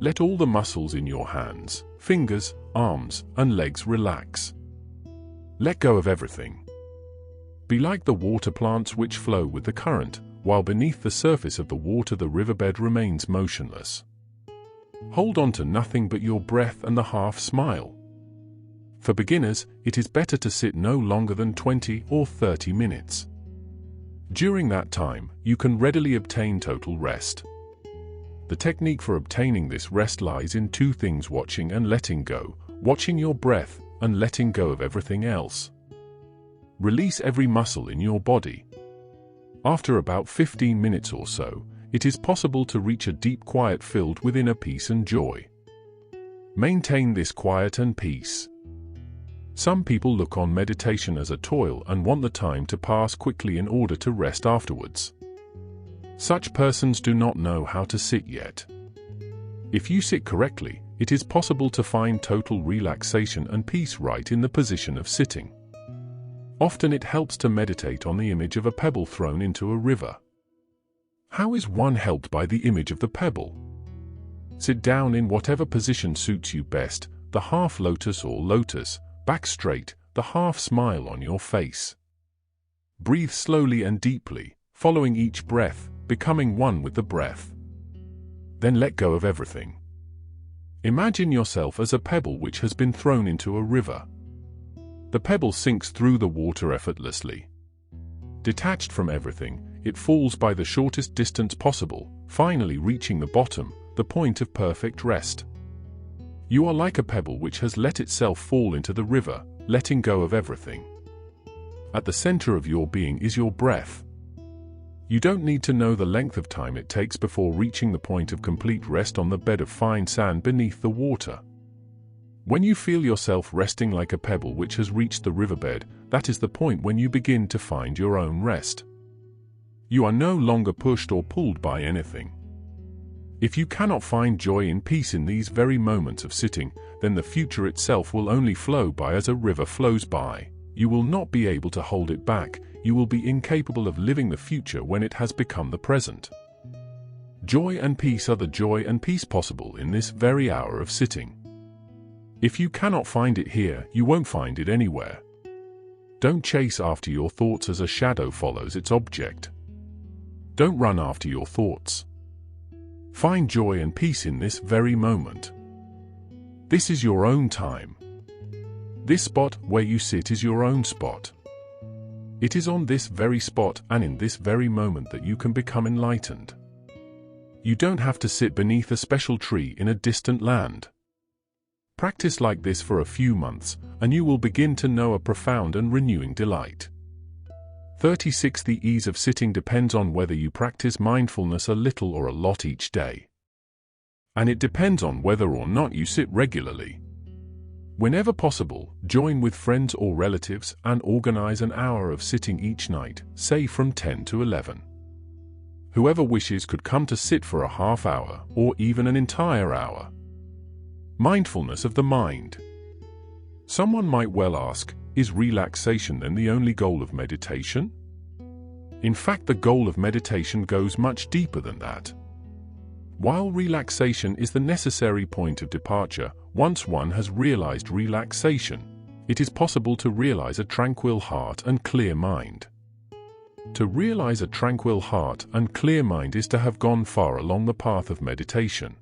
Let all the muscles in your hands, fingers, arms, and legs relax. Let go of everything. Be like the water plants which flow with the current, while beneath the surface of the water the riverbed remains motionless. Hold on to nothing but your breath and the half smile. For beginners, it is better to sit no longer than 20 or 30 minutes. During that time, you can readily obtain total rest. The technique for obtaining this rest lies in two things: watching and letting go, watching your breath, and letting go of everything else. Release every muscle in your body. After about 15 minutes or so, it is possible to reach a deep quiet filled with inner peace and joy. Maintain this quiet and peace. Some people look on meditation as a toil and want the time to pass quickly in order to rest afterwards. Such persons do not know how to sit yet. If you sit correctly, it is possible to find total relaxation and peace right in the position of sitting. Often it helps to meditate on the image of a pebble thrown into a river. How is one helped by the image of the pebble? Sit down in whatever position suits you best, the half lotus or lotus, back straight, the half smile on your face. Breathe slowly and deeply, following each breath, becoming one with the breath. Then let go of everything. Imagine yourself as a pebble which has been thrown into a river. The pebble sinks through the water effortlessly. Detached from everything, it falls by the shortest distance possible, finally reaching the bottom, the point of perfect rest. You are like a pebble which has let itself fall into the river, letting go of everything. At the center of your being is your breath. You don't need to know the length of time it takes before reaching the point of complete rest on the bed of fine sand beneath the water. When you feel yourself resting like a pebble which has reached the riverbed, that is the point when you begin to find your own rest. You are no longer pushed or pulled by anything. If you cannot find joy and peace in these very moments of sitting, then the future itself will only flow by as a river flows by. You will not be able to hold it back. You will be incapable of living the future when it has become the present. Joy and peace are the joy and peace possible in this very hour of sitting. If you cannot find it here, you won't find it anywhere. Don't chase after your thoughts as a shadow follows its object. Don't run after your thoughts. Find joy and peace in this very moment. This is your own time. This spot where you sit is your own spot. It is on this very spot and in this very moment that you can become enlightened. You don't have to sit beneath a special tree in a distant land. Practice like this for a few months, and you will begin to know a profound and renewing delight. 36. The ease of sitting depends on whether you practice mindfulness a little or a lot each day. And it depends on whether or not you sit regularly. Whenever possible, join with friends or relatives and organize an hour of sitting each night, say from 10 to 11. Whoever wishes could come to sit for a half hour or even an entire hour. Mindfulness of the mind. Someone might well ask, is relaxation then the only goal of meditation? In fact, the goal of meditation goes much deeper than that. While relaxation is the necessary point of departure, once one has realized relaxation, it is possible to realize a tranquil heart and clear mind. To realize a tranquil heart and clear mind is to have gone far along the path of meditation.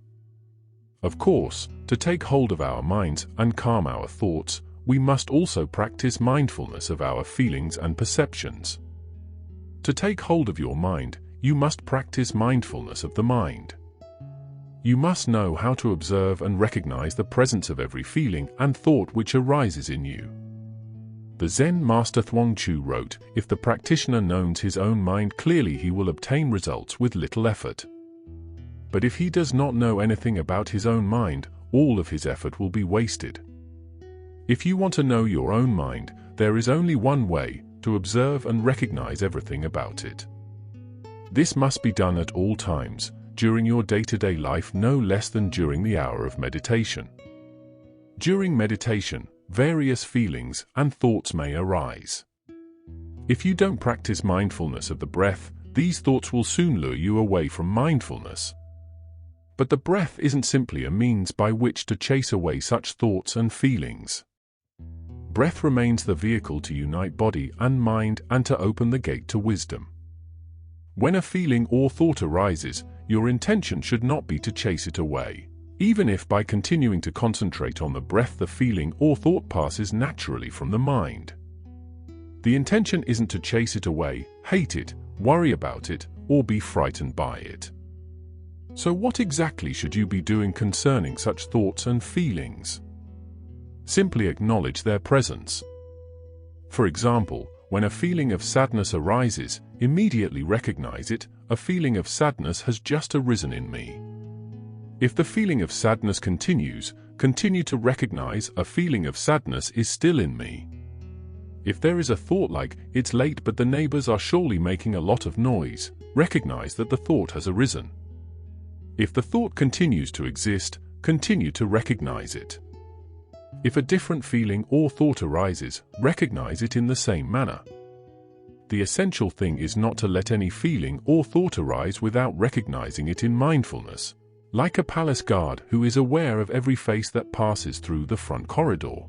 Of course, to take hold of our minds and calm our thoughts, we must also practice mindfulness of our feelings and perceptions. To take hold of your mind, you must practice mindfulness of the mind. You must know how to observe and recognize the presence of every feeling and thought which arises in you. The Zen master Zhuangzi wrote, "If the practitioner knows his own mind clearly, he will obtain results with little effort. But if he does not know anything about his own mind, all of his effort will be wasted." If you want to know your own mind, there is only one way: to observe and recognize everything about it. This must be done at all times, during your day-to-day life, no less than during the hour of meditation. During meditation, various feelings and thoughts may arise. If you don't practice mindfulness of the breath, these thoughts will soon lure you away from mindfulness. But the breath isn't simply a means by which to chase away such thoughts and feelings. Breath remains the vehicle to unite body and mind and to open the gate to wisdom. When a feeling or thought arises, your intention should not be to chase it away. Even if by continuing to concentrate on the breath the feeling or thought passes naturally from the mind. The intention isn't to chase it away, hate it, worry about it, or be frightened by it. So what exactly should you be doing concerning such thoughts and feelings? Simply acknowledge their presence. For example, when a feeling of sadness arises, immediately recognize it. A feeling of sadness has just arisen in me. If the feeling of sadness continues, continue to recognize a feeling of sadness is still in me. If there is a thought like, it's late but the neighbors are surely making a lot of noise, recognize that the thought has arisen. If the thought continues to exist, continue to recognize it. If a different feeling or thought arises, recognize it in the same manner. The essential thing is not to let any feeling or thought arise without recognizing it in mindfulness, like a palace guard who is aware of every face that passes through the front corridor.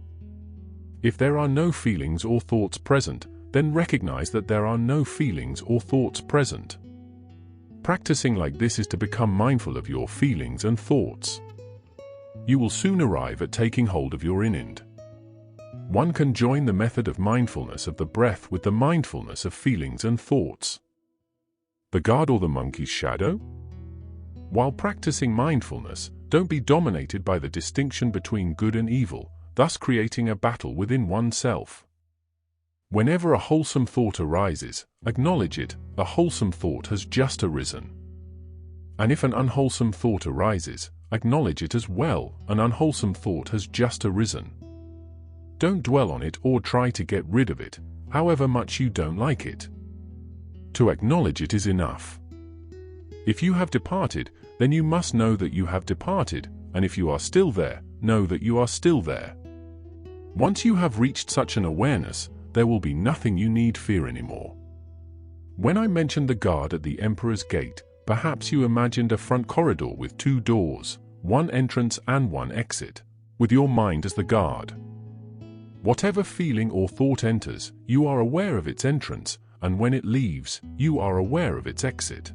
If there are no feelings or thoughts present, then recognize that there are no feelings or thoughts present. Practicing like this is to become mindful of your feelings and thoughts. You will soon arrive at taking hold of your inner. One can join the method of mindfulness of the breath with the mindfulness of feelings and thoughts. The guard or the monkey's shadow? While practicing mindfulness, don't be dominated by the distinction between good and evil, thus creating a battle within oneself. Whenever a wholesome thought arises, acknowledge it. A wholesome thought has just arisen. And if an unwholesome thought arises, acknowledge it as well. An unwholesome thought has just arisen. Don't dwell on it or try to get rid of it, however much you don't like it. To acknowledge it is enough. If you have departed, then you must know that you have departed, and if you are still there, know that you are still there. Once you have reached such an awareness, there will be nothing you need fear anymore. When I mentioned the guard at the Emperor's Gate, perhaps you imagined a front corridor with two doors, one entrance and one exit, with your mind as the guard. Whatever feeling or thought enters, you are aware of its entrance, and when it leaves, you are aware of its exit.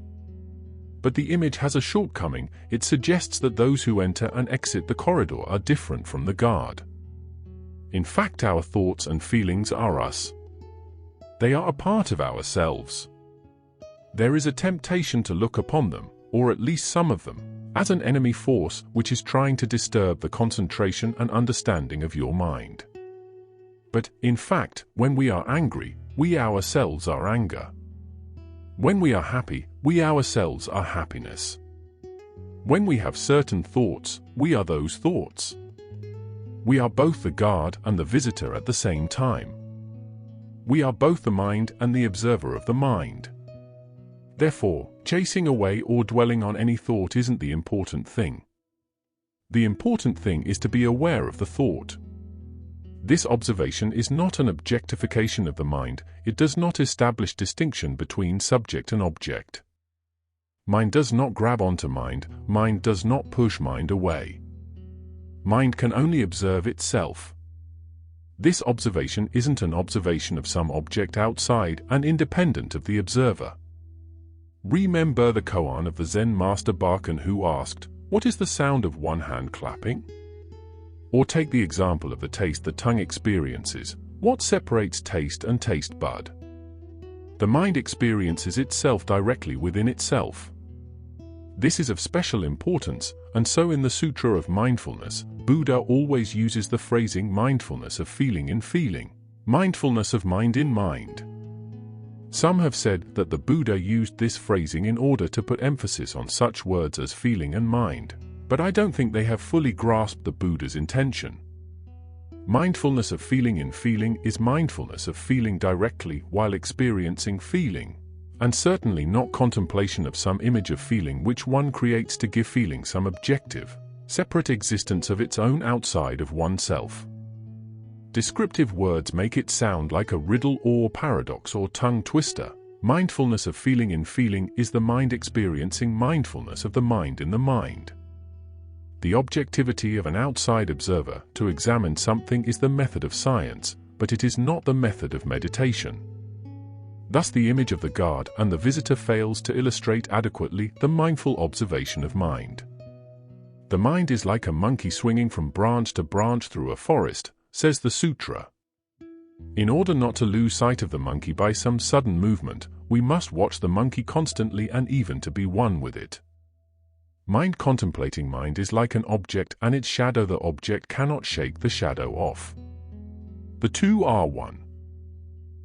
But the image has a shortcoming. It suggests that those who enter and exit the corridor are different from the guard. In fact, our thoughts and feelings are us. They are a part of ourselves. There is a temptation to look upon them, or at least some of them, as an enemy force which is trying to disturb the concentration and understanding of your mind. But, in fact, when we are angry, we ourselves are anger. When we are happy, we ourselves are happiness. When we have certain thoughts, we are those thoughts. We are both the guard and the visitor at the same time. We are both the mind and the observer of the mind. Therefore, chasing away or dwelling on any thought isn't the important thing. The important thing is to be aware of the thought. This observation is not an objectification of the mind. It does not establish distinction between subject and object. Mind does not grab onto mind. Mind does not push mind away. Mind can only observe itself. This observation isn't an observation of some object outside and independent of the observer. Remember the koan of the Zen master Bakan who asked, "What is the sound of one hand clapping?" Or take the example of the taste the tongue experiences. What separates taste and taste bud? The mind experiences itself directly within itself. This is of special importance, and so in the Sutra of Mindfulness, Buddha always uses the phrasing mindfulness of feeling in feeling, mindfulness of mind in mind. Some have said that the Buddha used this phrasing in order to put emphasis on such words as feeling and mind, but I don't think they have fully grasped the Buddha's intention. Mindfulness of feeling in feeling is mindfulness of feeling directly while experiencing feeling, and certainly not contemplation of some image of feeling which one creates to give feeling some objective, separate existence of its own outside of oneself. Descriptive words make it sound like a riddle or paradox or tongue twister. Mindfulness of feeling in feeling is the mind experiencing mindfulness of the mind in the mind. The objectivity of an outside observer to examine something is the method of science, but it is not the method of meditation. Thus the image of the guard and the visitor fails to illustrate adequately the mindful observation of mind. The mind is like a monkey swinging from branch to branch through a forest, says the sutra. In order not to lose sight of the monkey by some sudden movement, we must watch the monkey constantly and even to be one with it. Mind contemplating mind is like an object and its shadow. The object cannot shake the shadow off. The two are one.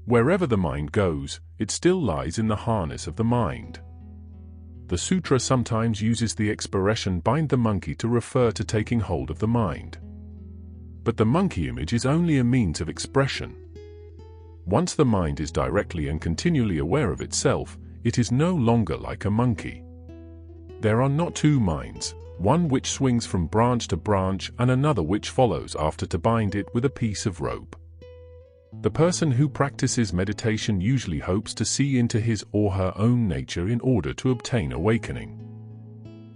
Wherever the mind goes, it still lies in the harness of the mind. The sutra sometimes uses the expression bind the monkey to refer to taking hold of the mind. But the monkey image is only a means of expression. Once the mind is directly and continually aware of itself, it is no longer like a monkey. There are not two minds, one which swings from branch to branch and another which follows after to bind it with a piece of rope. The person who practices meditation usually hopes to see into his or her own nature in order to obtain awakening.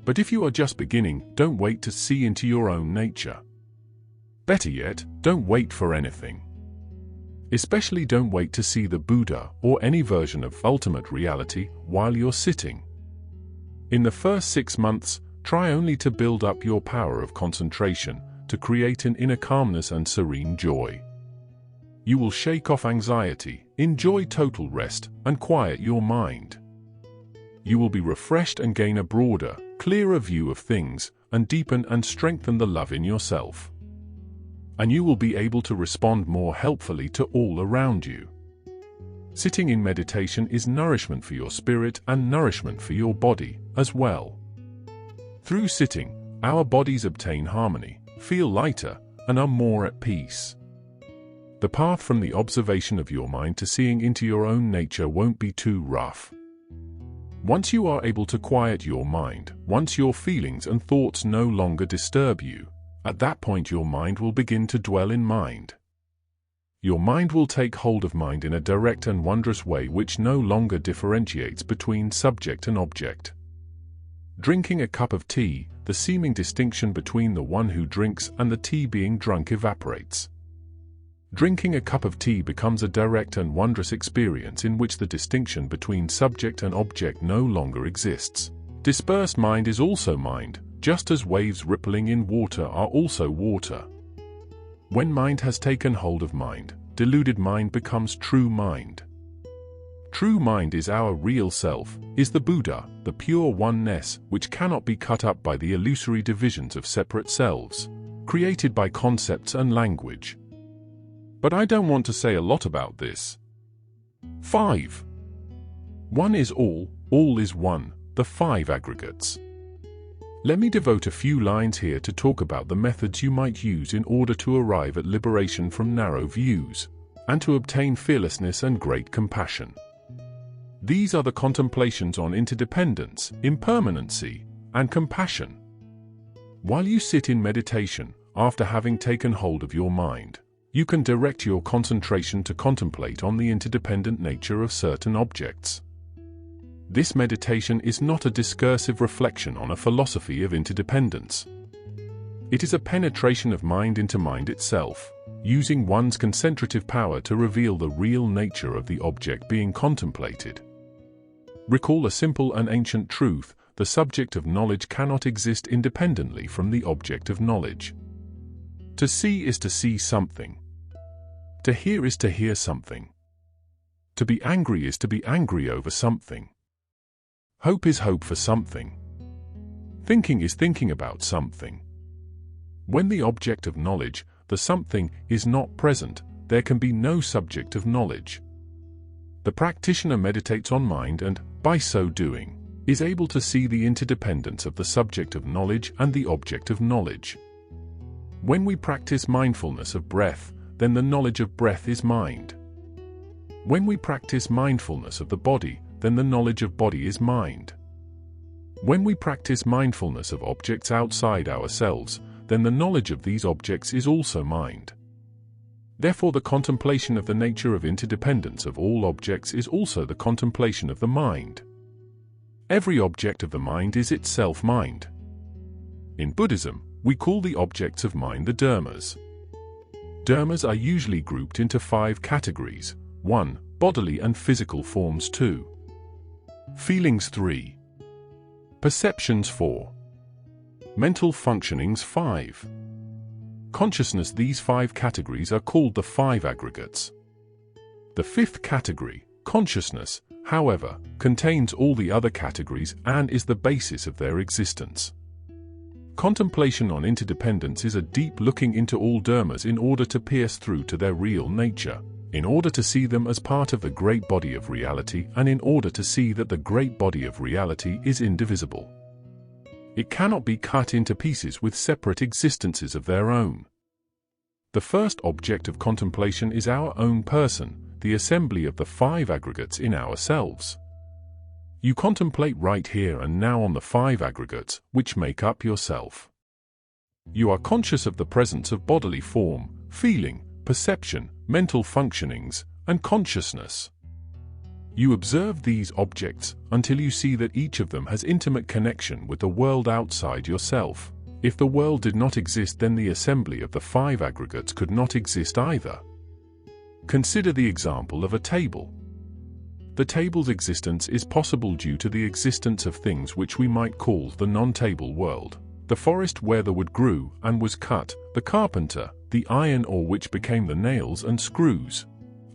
But if you are just beginning, don't wait to see into your own nature. Better yet, don't wait for anything. Especially don't wait to see the Buddha or any version of ultimate reality while you're sitting. In the first 6 months, try only to build up your power of concentration, to create an inner calmness and serene joy. You will shake off anxiety, enjoy total rest, and quiet your mind. You will be refreshed and gain a broader, clearer view of things, and deepen and strengthen the love in yourself. And you will be able to respond more helpfully to all around you. Sitting in meditation is nourishment for your spirit and nourishment for your body as well. Through sitting, our bodies obtain harmony, feel lighter, and are more at peace. The path from the observation of your mind to seeing into your own nature won't be too rough. Once you are able to quiet your mind, once your feelings and thoughts no longer disturb you, at that point your mind will begin to dwell in mind. Your mind will take hold of mind in a direct and wondrous way which no longer differentiates between subject and object. Drinking a cup of tea, the seeming distinction between the one who drinks and the tea being drunk evaporates. Drinking a cup of tea becomes a direct and wondrous experience in which the distinction between subject and object no longer exists. Dispersed mind is also mind, just as waves rippling in water are also water. When mind has taken hold of mind, deluded mind becomes true mind. True mind is our real self, is the Buddha, the pure oneness, which cannot be cut up by the illusory divisions of separate selves, created by concepts and language. But I don't want to say a lot about this. 5. One is all is one, the 5 aggregates. Let me devote a few lines here to talk about the methods you might use in order to arrive at liberation from narrow views, and to obtain fearlessness and great compassion. These are the contemplations on interdependence, impermanency, and compassion. While you sit in meditation, after having taken hold of your mind, you can direct your concentration to contemplate on the interdependent nature of certain objects. This meditation is not a discursive reflection on a philosophy of interdependence. It is a penetration of mind into mind itself, using one's concentrative power to reveal the real nature of the object being contemplated. Recall a simple and ancient truth: the subject of knowledge cannot exist independently from the object of knowledge. To see is to see something. To hear is to hear something. To be angry is to be angry over something. Hope is hope for something. Thinking is thinking about something. When the object of knowledge, the something, is not present, there can be no subject of knowledge. The practitioner meditates on mind and, by so doing, is able to see the interdependence of the subject of knowledge and the object of knowledge. When we practice mindfulness of breath, then the knowledge of breath is mind. When we practice mindfulness of the body, then the knowledge of body is mind. When we practice mindfulness of objects outside ourselves, then the knowledge of these objects is also mind. Therefore, the contemplation of the nature of interdependence of all objects is also the contemplation of the mind. Every object of the mind is itself mind. In Buddhism, we call the objects of mind the dharmas. Dharmas are usually grouped into 5 categories: 1. Bodily and physical forms; 2. Feelings; 3. Perceptions; 4. Mental functionings; 5. Consciousness. These 5 categories are called the 5 aggregates. The 5th category, consciousness, however, contains all the other categories and is the basis of their existence. Contemplation on interdependence is a deep looking into all dharmas in order to pierce through to their real nature, in order to see them as part of the great body of reality, and in order to see that the great body of reality is indivisible. It cannot be cut into pieces with separate existences of their own. The first object of contemplation is our own person, the assembly of the 5 aggregates in ourselves. You contemplate right here and now on the 5 aggregates which make up yourself. You are conscious of the presence of bodily form, feeling, perception, mental functionings, and consciousness. You observe these objects until you see that each of them has intimate connection with the world outside yourself. If the world did not exist, then the assembly of the 5 aggregates could not exist either. Consider the example of a table. The table's existence is possible due to the existence of things which we might call the non-table world: the forest where the wood grew and was cut, the carpenter, the iron ore which became the nails and screws,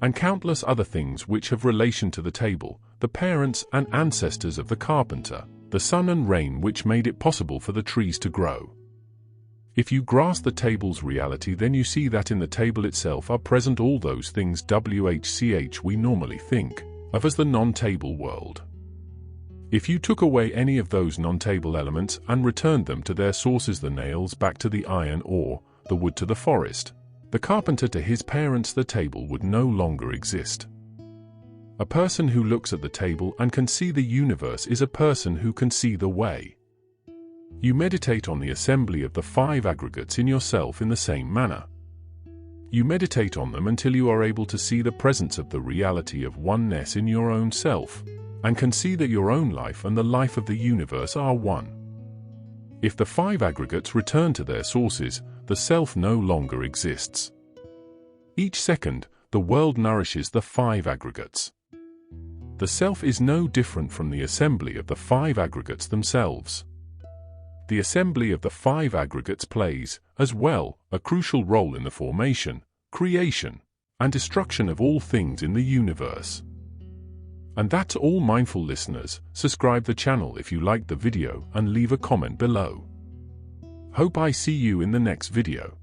and countless other things which have relation to the table, the parents and ancestors of the carpenter, the sun and rain which made it possible for the trees to grow. If you grasp the table's reality, then you see that in the table itself are present all those things we normally think of as the non-table world. If you took away any of those non-table elements and returned them to their sources, the nails back to the iron ore, the wood to the forest, the carpenter to his parents, the table would no longer exist. A person who looks at the table and can see the universe is a person who can see the way. You meditate on the assembly of the 5 aggregates in yourself in the same manner. You meditate on them until you are able to see the presence of the reality of oneness in your own self, and can see that your own life and the life of the universe are one. If the 5 aggregates return to their sources, the self no longer exists. Each second, the world nourishes the 5 aggregates. The self is no different from the assembly of the 5 aggregates themselves. The assembly of the 5 aggregates plays, as well, a crucial role in the formation, creation, and destruction of all things in the universe. And that's all, mindful listeners. Subscribe the channel if you liked the video and leave a comment below. Hope I see you in the next video.